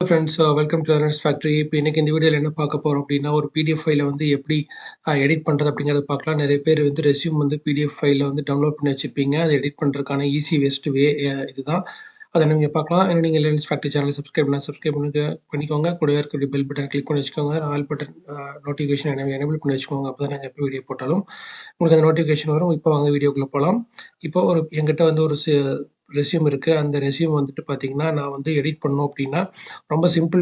Friends welcome to learners factory. இப்போ இன்னைக்கு இந்த வீடியோவில் என்ன பார்க்க போகிறோம் அப்படின்னா, ஒரு பிடிஎஃப் ஃபைலை வந்து எப்படி எடிட் பண்ணுறது அப்படிங்கிறத பார்க்கலாம். நிறைய பேர் வந்து ரெஸ்யூம் வந்து பிடிஎஃப் ஃபைலில் வந்து டவுன்லோட் பண்ணி வச்சுப்பீங்க. அதை எடிட் பண்ணுறதுக்கான ஈஸி பெஸ்ட் வே இதுதான். அதை நீங்கள் பார்க்கலாம். இன்னும் நீங்கள் லர்னர்ஸ் ஃபேக்ட்ரி சேனலை சப்ஸ்கிரைப் பண்ணிக்கோங்க. கூடவே இருக்கிற பெல் பட்டன் கிளிக் பண்ணி வச்சுக்கோங்க. ஆல் பட்டன் நோட்டிஃபிகேஷன் எனேபிள் பண்ணி வச்சுக்கோங்க. அப்போ தான் நாங்கள் எப்போ வீடியோ போட்டாலும் உங்களுக்கு அந்த நோட்டிஃபிகேஷன் வரும். இப்போ வாங்க வீடியோக்குள்ளே போகலாம். இப்போ எங்கிட்ட வந்து ஒரு ரெஸ்யூம் இருக்குது. அந்த ரெஸ்யூம் வந்துட்டு பார்த்தீங்கன்னா, நான் வந்து எடிட் பண்ணணும் அப்படின்னா ரொம்ப சிம்பிள்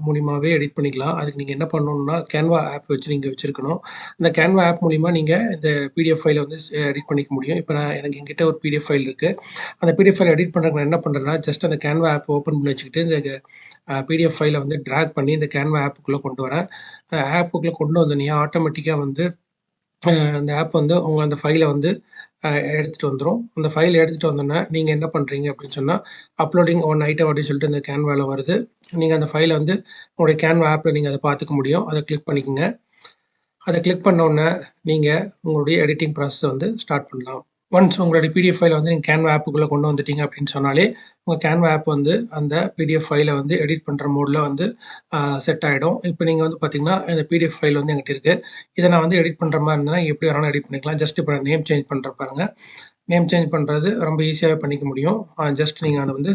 மூலியமாகவே எடிட் பண்ணிக்கலாம். அதுக்கு நீங்கள் என்ன பண்ணணும்னா, கேன்வா ஆப் வச்சு நீங்கள் வச்சுருக்கணும். அந்த கேன்வா ஆப் மூலிமா நீங்கள் இந்த பிடிஎஃப் ஃபைலை வந்து எடிட் பண்ணிக்க முடியும். இப்போ என்கிட்ட ஒரு பிடிஎஃப் ஃபைல் இருக்குது. அந்த பிடிஎஃப் ஃபைல் எடிட் பண்ணுறதுக்கு நான் என்ன பண்ணுறேன்னா, ஜஸ்ட் அந்த கேன்வா ஆப் ஓப்பன் பண்ணி வச்சுக்கிட்டு இந்த பிடிஎஃப் ஃபைலை வந்து ட்ராக் பண்ணி இந்த கேன்வா ஆப்புக்குள்ளே கொண்டு வரேன். ஆப்புக்குள்ளே கொண்டு வந்தோடனே ஆட்டோமேட்டிக்காக வந்து அந்த ஆப் வந்து உங்கள் அந்த ஃபைலை வந்து எடுத்துகிட்டு வந்துடும். அந்த ஃபைல் எடுத்துகிட்டு வந்தோன்னே நீங்கள் என்ன பண்ணுறீங்க அப்படின்னு சொன்னால், அப்லோடிங் ஒன் ஐட்டம் அப்படின்னு சொல்லிட்டு இந்த கேன்வாவில் வருது. நீங்கள் அந்த ஃபைலை வந்து உங்களுடைய கேன்வா ஆப்பில் நீங்கள் அதை பார்த்துக்க முடியும். அதை கிளிக் பண்ணிக்கோங்க. அதை கிளிக் பண்ணோன்னே நீங்கள் உங்களுடைய எடிட்டிங் ப்ராசஸை வந்து ஸ்டார்ட் பண்ணலாம். ஒன்ஸ் உங்களுடைய பிடிஎஃப் ஃபைலை வந்து நீங்கள் கேன்வா ஆப்புக்குள்ளே கொண்டு வந்துட்டீங்க அப்படின்னு சொன்னாலே உங்கள் கேன்வா ஆப் வந்து அந்த பிடிஎஃப் ஃபைலை வந்து எடிட் பண்ணுற மோடில் வந்து செட் ஆகிடும். இப்போ நீங்கள் வந்து பார்த்தீங்கன்னா, இந்த பிடிஎஃப் ஃபைல் வந்து என்கிட்ட இருக்குது. இதை நான் வந்து எடிட் பண்ணுற மாதிரி இருந்தேன்னா எப்படி வேணாலும் எடிட் பண்ணிக்கலாம். ஜஸ்ட் இப்போ நான் நேம் சேஞ்ச் பண்ணுற பாருங்க. நேம் சேஞ்ச் பண்ணுறது ரொம்ப ஈஸியாகவே பண்ணிக்க முடியும். ஜஸ்ட் நீங்கள் அதை வந்து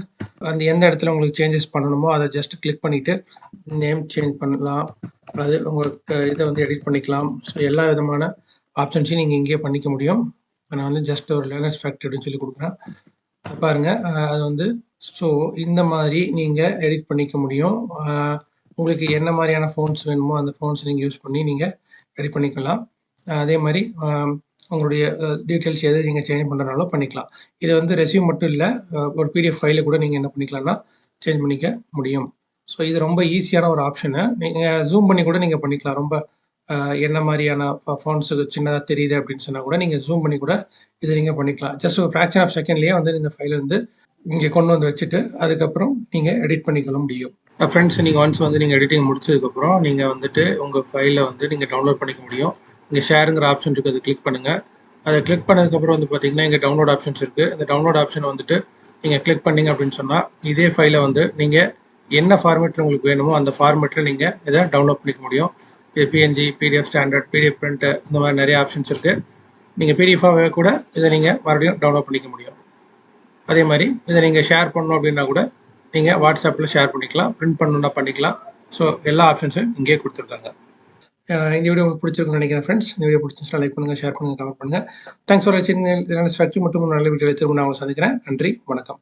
அந்த எந்த இடத்துல உங்களுக்கு சேஞ்சஸ் பண்ணணுமோ அதை ஜஸ்ட் கிளிக் பண்ணிவிட்டு நேம் சேஞ்ச் பண்ணலாம். அது உங்களுக்கு இதை வந்து எடிட் பண்ணிக்கலாம். ஸோ எல்லா விதமான ஆப்ஷன்ஸையும் நீங்கள் இங்கேயே பண்ணிக்க முடியும். நான் வந்து ஜஸ்ட் ஒரு லர்னர்ஸ் ஃபேக்ட்ரி அப்படின்னு சொல்லி கொடுக்குறேன். பாருங்கள், அது வந்து ஸோ இந்த மாதிரி நீங்கள் எடிட் பண்ணிக்க முடியும். உங்களுக்கு என்ன மாதிரியான ஃபோன்ஸ் வேணுமோ அந்த ஃபோன்ஸ் நீங்கள் யூஸ் பண்ணி நீங்கள் எடிட் பண்ணிக்கலாம். அதே மாதிரி உங்களுடைய டீட்டெயில்ஸ் எது நீங்கள் சேஞ்ச் பண்ணுறதுனாலும் பண்ணிக்கலாம். இது வந்து ரெஸ்யூம் மட்டும் இல்லை, ஒரு பிடிஎஃப் ஃபைலை கூட நீங்கள் என்ன பண்ணிக்கலாம்னா சேஞ்ச் பண்ணிக்க முடியும். ஸோ இது ரொம்ப ஈஸியான ஒரு ஆப்ஷனு. நீங்கள் ஜூம் பண்ணி கூட நீங்கள் பண்ணிக்கலாம். ரொம்ப என்ன மாதிரியான ஃபோன்ஸுக்கு சின்னதாக தெரியுது அப்படின்னு சொன்னால் கூட நீங்கள் ஜூம் பண்ணி கூட இதை நீங்கள் பண்ணிக்கலாம். ஜஸ்ட் ஒரு ஃப்ராக்ஷன் ஆஃப் செகண்ட்லேயே வந்து இந்த ஃபைலை வந்து இங்கே கொண்டு வந்து வச்சுட்டு அதுக்கப்புறம் நீங்கள் எடிட் பண்ணிக்கொள்ள முடியும். ஃப்ரெண்ட்ஸ், நீங்கள் ஒன்ஸ் வந்து நீங்கள் எடிட்டிங் முடிச்சதுக்கப்புறம் நீங்கள் வந்துட்டு உங்கள் ஃபைலை வந்து நீங்கள் டவுன்லோட் பண்ணிக்க முடியும். இங்கே ஷேருங்கிற ஆப்ஷன் இருக்குது, அதை கிளிக் பண்ணுங்கள். அதை கிளிக் பண்ணதுக்கப்புறம் வந்து பார்த்தீங்கன்னா இங்கே டவுன்லோட் ஆப்ஷன்ஸ் இருக்குது. இந்த டவுன்லோட் ஆப்ஷன் வந்துட்டு நீங்கள் கிளிக் பண்ணிங்க அப்படின்னு சொன்னால் இதே ஃபைலை வந்து நீங்கள் என்ன ஃபார்மேட்டில் உங்களுக்கு வேணுமோ அந்த ஃபார்மேட்டில் நீங்கள் இதை டவுன்லோட் பண்ணிக்க முடியும். இது PNG, PDF standard, PDF print, இந்த மாதிரி நிறைய ஆப்ஷன்ஸ் இருக்குது. நீங்கள் பிடிஎஃபாகவே கூட இதை நீங்கள் மறுபடியும் டவுன்லோட் பண்ணிக்க முடியும். அதே மாதிரி இதை நீங்கள் ஷேர் பண்ணணும் அப்படின்னா கூட நீங்கள் வாட்ஸ்அப்பில் ஷேர் பண்ணிக்கலாம், பிரிண்ட் பண்ணணுன்னா பண்ணிக்கலாம். ஸோ எல்லா ஆப்ஷன்ஸும் இங்கேயே கொடுத்துருக்காங்க. இந்த வீடியோ உங்களுக்கு பிடிச்சிருக்குன்னு நினைக்கிறேன் ஃப்ரெண்ட்ஸ். இந்த வீடியோ பிடிச்சிருந்துச்சுன்னா லைக் பண்ணுங்கள், ஷேர் பண்ணுங்கள், கமெண்ட் பண்ணுங்கள். தேங்க்ஸ் ஃபார் வாட்சிங் லர்னர்ஸ் ஃபேக்ட்ரி. மற்றும் நல்ல வீடியோவில் திரும்ப நான் உங்களை சந்திக்கிறேன். நன்றி, வணக்கம்.